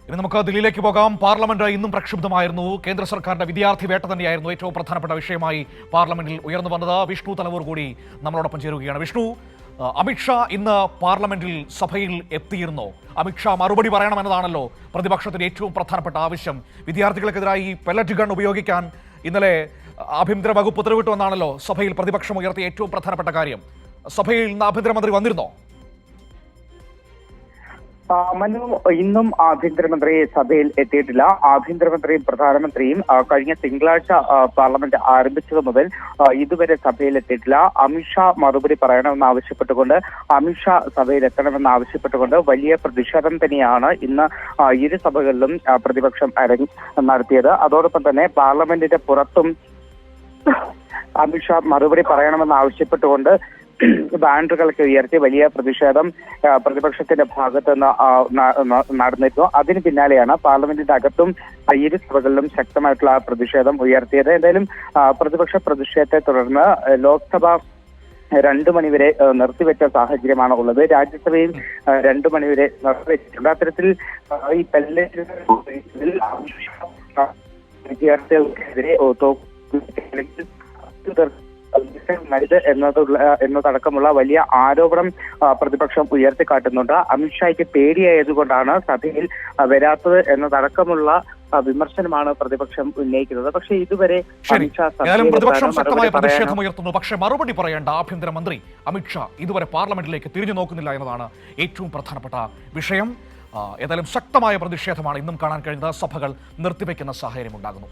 ഇനി നമുക്ക് ദില്ലിയിലേക്ക് പോകാം. പാർലമെന്റ് ഇന്നും പ്രക്ഷുബ്ധമായിരുന്നു. കേന്ദ്ര സർക്കാരിന്റെ വിദ്യാർത്ഥി വേട്ട തന്നെയായിരുന്നു ഏറ്റവും പ്രധാനപ്പെട്ട വിഷയമായി പാർലമെന്റിൽ ഉയർന്നു വന്നത്. വിഷ്ണു തലവൂർ കൂടി നമ്മളോടൊപ്പം ചേരുകയാണ്. വിഷ്ണു, അമിത്ഷാ ഇന്ന് പാർലമെന്റിൽ സഭയിൽ എത്തിയിരുന്നോ? അമിത്ഷാ മറുപടി പറയണമെന്നതാണല്ലോ പ്രതിപക്ഷത്തിന്റെ ഏറ്റവും പ്രധാനപ്പെട്ട ആവശ്യം. വിദ്യാർത്ഥികൾക്കെതിരായി പെല്ലറ്റ് ഗൺ ഉപയോഗിക്കാൻ ഇന്നലെ ആഭ്യന്തര വകുപ്പ് ഉത്തരവിട്ടുവെന്നാണല്ലോ സഭയിൽ പ്രതിപക്ഷം ഉയർത്തിയ ഏറ്റവും പ്രധാനപ്പെട്ട കാര്യം. സഭയിൽ ഇന്ന് ആഭ്യന്തരമന്ത്രി വന്നിരുന്നോ? മനു, ഇന്നും ആഭ്യന്തരമന്ത്രി സഭയിൽ എത്തിയിട്ടില്ല. ആഭ്യന്തരമന്ത്രിയും പ്രധാനമന്ത്രിയും കഴിഞ്ഞ തിങ്കളാഴ്ച പാർലമെന്റ് ആരംഭിച്ചത് മുതൽ ഇതുവരെ സഭയിൽ എത്തിയിട്ടില്ല. അമിത്ഷാ മറുപടി പറയണമെന്ന് ആവശ്യപ്പെട്ടുകൊണ്ട്, അമിത്ഷാ സഭയിൽ എത്തണമെന്ന് ആവശ്യപ്പെട്ടുകൊണ്ട് വലിയ പ്രതിഷേധം തന്നെയാണ് ഇന്ന് ഇരു സഭകളിലും പ്രതിപക്ഷം നടത്തിയത്. അതോടൊപ്പം തന്നെ പാർലമെന്റിന്റെ പുറത്തും അമിത്ഷാ മറുപടി പറയണമെന്ന് ആവശ്യപ്പെട്ടുകൊണ്ട് ബാനറുകളൊക്കെ ഉയർത്തി വലിയ പ്രതിഷേധം പ്രതിപക്ഷത്തിന്റെ ഭാഗത്ത് നിന്ന് നടന്നിരുന്നു. അതിന് പിന്നാലെയാണ് പാർലമെന്റിന്റെ അകത്തും ഇരു സഭകളിലും ശക്തമായിട്ടുള്ള പ്രതിഷേധം ഉയർത്തിയത്. എന്തായാലും പ്രതിപക്ഷ പ്രതിഷേധത്തെ തുടർന്ന് ലോക്സഭ 2 മണിവരെ നിർത്തിവെച്ച സാഹചര്യമാണ് ഉള്ളത്. രാജ്യസഭയും 2 മണിവരെ നിർത്തിവെച്ചിട്ടുണ്ട്. അത്തരത്തിൽ ഈ വിദ്യാർത്ഥികൾക്കെതിരെ എന്നതടക്കമുള്ള വലിയ ആരോപണം പ്രതിപക്ഷം ഉയർത്തിക്കാട്ടുന്നുണ്ട്. അമിത്ഷായ്ക്ക് പേടിയായതുകൊണ്ടാണ് സഭയിൽ വരാത്തത് എന്നതടക്കമുള്ള വിമർശനമാണ് പ്രതിപക്ഷം ഉന്നയിക്കുന്നത്. പക്ഷേ ഇതുവരെ പ്രതിപക്ഷം ശക്തമായ പ്രതിഷേധം ഉയർത്തുന്നു. പക്ഷേ മറുപടി പറയേണ്ട ആഭ്യന്തരമന്ത്രി അമിത്ഷാ ഇതുവരെ പാർലമെന്റിലേക്ക് തിരിഞ്ഞു നോക്കുന്നില്ല എന്നതാണ് ഏറ്റവും പ്രധാനപ്പെട്ട വിഷയം. ഏതായാലും ശക്തമായ പ്രതിഷേധമാണ് ഇന്നും കാണാൻ കഴിയുന്നത്. സഭകൾ നിർത്തിവെക്കുന്ന സാഹചര്യം ഉണ്ടാകുന്നു.